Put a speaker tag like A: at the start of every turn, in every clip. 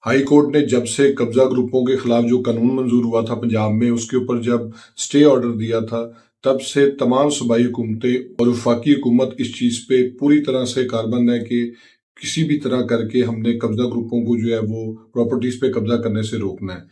A: High court ने जब से कब्जा ग्रुपों के खिलाफ जो कानून मंजूर हुआ था पंजाब में, उसके ऊपर जब स्टे ऑर्डर दिया था, तब से तमाम सूबाई हुकूमतें और वफाकी हुकूमत इस चीज़ पे पूरी तरह से कारबंद है कि किसी भी तरह करके हमने कब्जा ग्रुपों को जो है वो प्रॉपर्टीज पे कब्जा करने से रोकना है।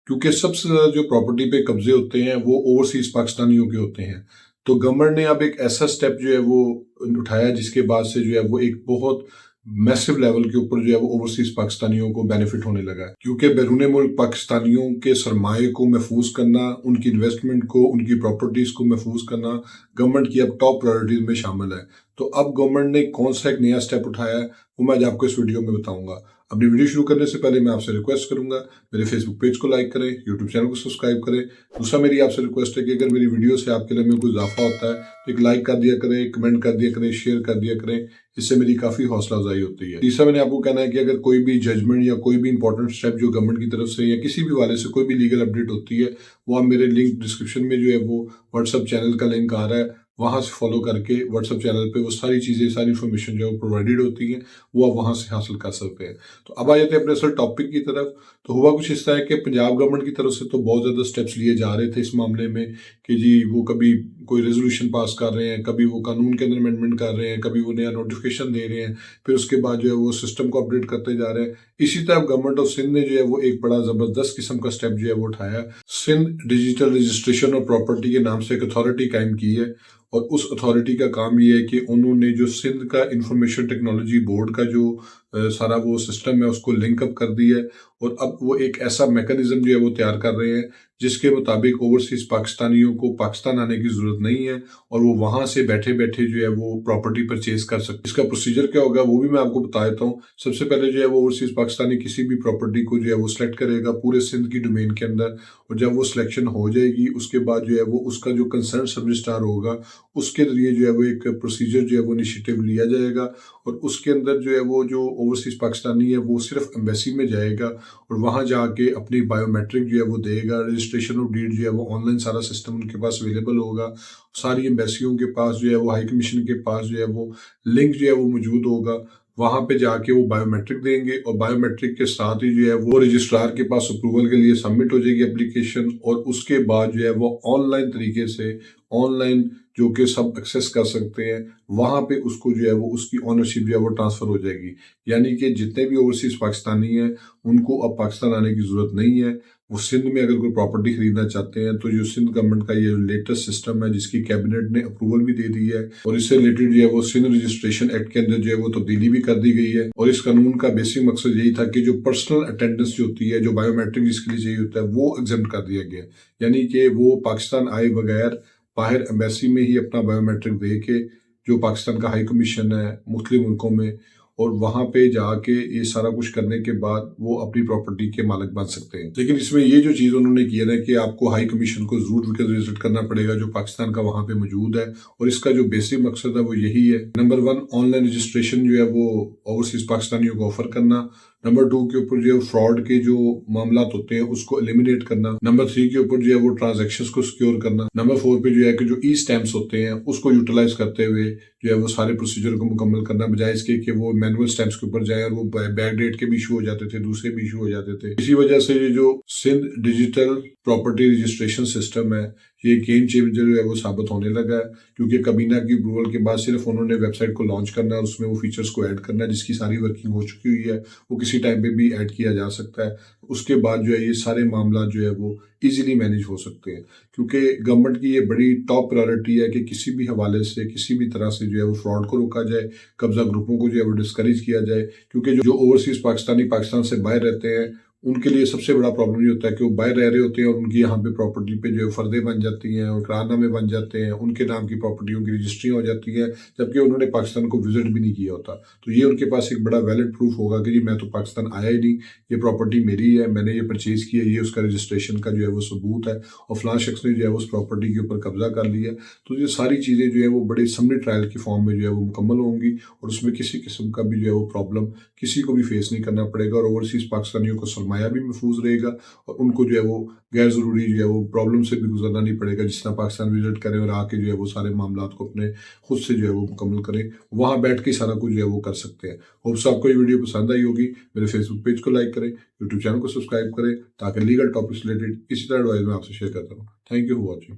A: क्योंकि सबसे ज्यादा जो प्रॉपर्टी पे कब्जे होते हैं वो ओवरसीज पाकिस्तानियों के होते हैं। तो गवर्नमेंट ने अब एक ऐसा स्टेप जो है वो उठाया जिसके बाद से जो है वो एक बहुत मैसिव लेवल के ऊपर जो है वो ओवरसीज पाकिस्तानियों को बेनिफिट होने लगा है। क्योंकि बैरून मुल्क पाकिस्तानियों के सरमाए को महफूज करना, उनकी इन्वेस्टमेंट को, उनकी प्रॉपर्टीज को महफूज करना गवर्नमेंट की अब टॉप प्रायोरिटीज में शामिल है। तो अब गवर्नमेंट ने कौन सा एक नया स्टेप उठाया है वो मैं आज आपको इस वीडियो में बताऊंगा। अपनी वीडियो शुरू करने से पहले मैं आपसे रिक्वेस्ट करूंगा, मेरे फेसबुक पेज को लाइक करें, यूट्यूब चैनल को सब्सक्राइब करें। दूसरा मेरी आपसे रिक्वेस्ट है कि अगर मेरी वीडियो से आपके लिए में कोई इजाफा होता है तो एक लाइक कर दिया करें, कमेंट कर दिया करें, शेयर कर दिया करें, इससे मेरी काफ़ी हौसला अफजाई होती है। तीसरा मैंने आपको कहना है कि अगर कोई भी जजमेंट या कोई भी इंपॉर्टेंट स्टेप जो गवर्नमेंट की तरफ से या किसी भी वाले से कोई भी लीगल अपडेट होती है, वो आप मेरे लिंक डिस्क्रिप्शन में जो है वो व्हाट्सअप चैनल का लिंक आ रहा है, वहाँ से फॉलो करके व्हाट्सअप चैनल पे वो सारी चीज़ें, सारी इन्फॉर्मेशन जो है प्रोवाइडेड होती हैं, वो आप वहाँ से हासिल कर सकते हैं। तो अब आ जाते हैं अपने असल टॉपिक की तरफ। तो हुआ कुछ इस तरह है कि पंजाब गवर्नमेंट की तरफ से तो बहुत ज़्यादा स्टेप्स लिए जा रहे थे इस मामले में कि जी वो कभी कोई रेजोल्यूशन पास कर रहे हैं, कभी वो कानून के अंदर अमेंडमेंट कर रहे हैं, कभी वो नया नोटिफिकेशन दे रहे हैं, फिर उसके बाद जो है वो सिस्टम को अपडेट करते जा रहे हैं। इसी तरह गवर्नमेंट ऑफ सिंध ने जो है वो एक बड़ा ज़बरदस्त किस्म का स्टेप जो है वो उठाया। सिंध डिजिटल रजिस्ट्रेशन और प्रॉपर्टी के नाम से एक अथॉरिटी कायम की है, और उस अथॉरिटी का काम ये है कि उन्होंने जो सिंध का इंफॉर्मेशन टेक्नोलॉजी बोर्ड का जो सारा वो सिस्टम है उसको लिंक अप कर दिया है। और अब वो एक ऐसा मैकेनिज्म जो है वो तैयार कर रहे हैं जिसके मुताबिक ओवरसीज पाकिस्तानियों को पाकिस्तान आने की जरूरत नहीं है और वो वहां से बैठे बैठे जो है वो प्रॉपर्टी परचेज कर सकते। इसका प्रोसीजर क्या होगा वो भी मैं आपको बता देता हूँ। सबसे पहले जो है वो ओवरसीज पाकिस्तानी किसी भी प्रॉपर्टी को जो है वो सिलेक्ट करेगा पूरे सिंध की डोमेन के अंदर, और जब वो सिलेक्शन हो जाएगी उसके बाद जो है वो उसका जो कंसर्न सब रजिस्ट्रार होगा उसके जरिए जो है वो एक प्रोसीजर जो है वो इनिशिएटिव लिया जाएगा, और उसके अंदर जो है वो जो ओवरसीज पाकिस्तानी है वो सिर्फ एम्बेसी में जाएगा और वहाँ जाके अपनी बायोमेट्रिक जो है वो देगा। रजिस्ट्रेशन ऑफ डीड जो है वो ऑनलाइन सारा सिस्टम उनके पास अवेलेबल होगा। सारी एम्बेसियों के पास जो है वो हाई कमीशन के पास जो है वो लिंक जो है वो मौजूद होगा। वहां पे जाके वो बायोमेट्रिक देंगे और बायोमेट्रिक के साथ ही जो है वो रजिस्ट्रार के पास अप्रूवल के लिए सबमिट हो जाएगी एप्लीकेशन, और उसके बाद जो है वो ऑनलाइन तरीके से, ऑनलाइन जो कि सब एक्सेस कर सकते हैं, वहां पे उसको जो है वो उसकी ऑनरशिप जो है वो ट्रांसफर हो जाएगी। यानी कि जितने भी ओवरसीज पाकिस्तानी हैं उनको अब पाकिस्तान आने की जरूरत नहीं है। वो सिंध में अगर कोई प्रॉपर्टी खरीदना चाहते हैं तो जो सिंध गवर्नमेंट का ये लेटेस्ट सिस्टम है जिसकी कैबिनेट ने अप्रूवल भी दे दी है, और इससे रिलेटेड जो है वो सिंध रजिस्ट्रेशन एक्ट के अंदर जो है वो तब्दीली भी कर दी गई है। और इस कानून का बेसिक मकसद यही था कि जो पर्सनल अटेंडेंस जो होती है, जो बायोमेट्रिक जिसके लिए चाहिए होता है, वो एग्जेम्प्ट कर दिया गया। यानी कि वो पाकिस्तान आए बगैर बाहर एम्बेसी में ही अपना बायोमेट्रिक दे के, जो पाकिस्तान का हाई कमीशन है मुख्तलिफ मुल्कों में, और वहां पे जाके ये सारा कुछ करने के बाद वो अपनी प्रॉपर्टी के मालिक बन सकते हैं। लेकिन इसमें ये जो चीज़ उन्होंने की है ना कि आपको हाई कमीशन को जरूर विजिट करना पड़ेगा जो पाकिस्तान का वहां पे मौजूद है, और इसका जो बेसिक मकसद है वो यही है। नंबर 1, ऑनलाइन रजिस्ट्रेशन जो है वो ओवरसीज पाकिस्तानियों को ऑफर करना। नंबर 2 के ऊपर जो फ्रॉड के जो मामला होते हैं उसको एलिमिनेट करना। नंबर 3 के ऊपर जो है वो ट्रांजेक्शंस को सिक्योर करना। नंबर 4 पे जो है कि जो ई स्टैम्प्स होते हैं उसको यूटिलाइज करते हुए जो है वो सारे प्रोसीजर को मुकम्मल करना, बजाय इसके कि वो मैनुअल स्टैम्प्स के ऊपर जाए और वो बैक डेट के भी इशू हो जाते थे, दूसरे भी इशू हो जाते थे। इसी वजह से ये जो Sindh digital property registration system है ये गेम चेंजर जो है वो साबित होने लगा है, क्योंकि कबीना की अप्रूवल के बाद सिर्फ उन्होंने वेबसाइट को लॉन्च करना है और उसमें वो फीचर्स को ऐड करना है जिसकी सारी वर्किंग हो चुकी हुई है, वो किसी टाइम पे भी ऐड किया जा सकता है। उसके बाद जो है ये सारे मामला जो है वो इजीली मैनेज हो सकते हैं, क्योंकि गवर्नमेंट की ये बड़ी टॉप प्रायोरिटी है कि किसी भी हवाले से, किसी भी तरह से जो है वो फ्रॉड को रोका जाए, कब्जा ग्रुपों को जो है वो डिस्करेज किया जाए। क्योंकि जो ओवरसीज पाकिस्तानी पाकिस्तान से बाहर रहते हैं उनके लिए सबसे बड़ा प्रॉब्लम ये होता है कि वो बाहर रह रहे होते हैं और उनकी यहाँ पे प्रॉपर्टी पे जो फर्दे बन जाती हैं और करारनामे बन जाते हैं, उनके नाम की प्रॉपर्टियों की रजिस्ट्री हो जाती है जबकि उन्होंने पाकिस्तान को विजिट भी नहीं किया होता। तो ये उनके पास एक बड़ा वैलिड प्रूफ होगा कि जी मैं तो पाकिस्तान आया ही नहीं, ये प्रॉपर्टी मेरी है, मैंने ये परचेज की है, ये उसका रजिस्ट्रेशन का जो है वो सबूत है और फलां शख्स ने जो है उस प्रॉपर्टी के ऊपर कब्जा कर लिया। तो ये सारी चीज़ें जो है वो बड़े समरी ट्रायल की फॉर्म में जो है वो मुकम्मल होंगी और उसमें किसी किस्म का भी जो है वो प्रॉब्लम किसी को भी फेस नहीं करना पड़ेगा और ओवरसीज पाकिस्तानियों को सरमाया भी महफूज रहेगा और उनको जो है वो गैर ज़रूरी जो है वो प्रॉब्लम से भी गुजरना नहीं पड़ेगा। जिस तरह पाकिस्तान विजिट करें और आके जो है वो सारे मामला को अपने खुद से जो है वो मुकम्मल करें, वहाँ बैठ के सारा कुछ जो है वो कर सकते हैं। होप्स आपको ये वीडियो पसंद आई होगी। मेरे फेसबुक पेज को लाइक करें, यूट्यूब चैनल को सब्सक्राइब करें ताकि लीगल टॉपिक्स रिलेटेड इसी तरह एडवाइस मैं आपसे शेयर करता हूँ। Thank you for watching.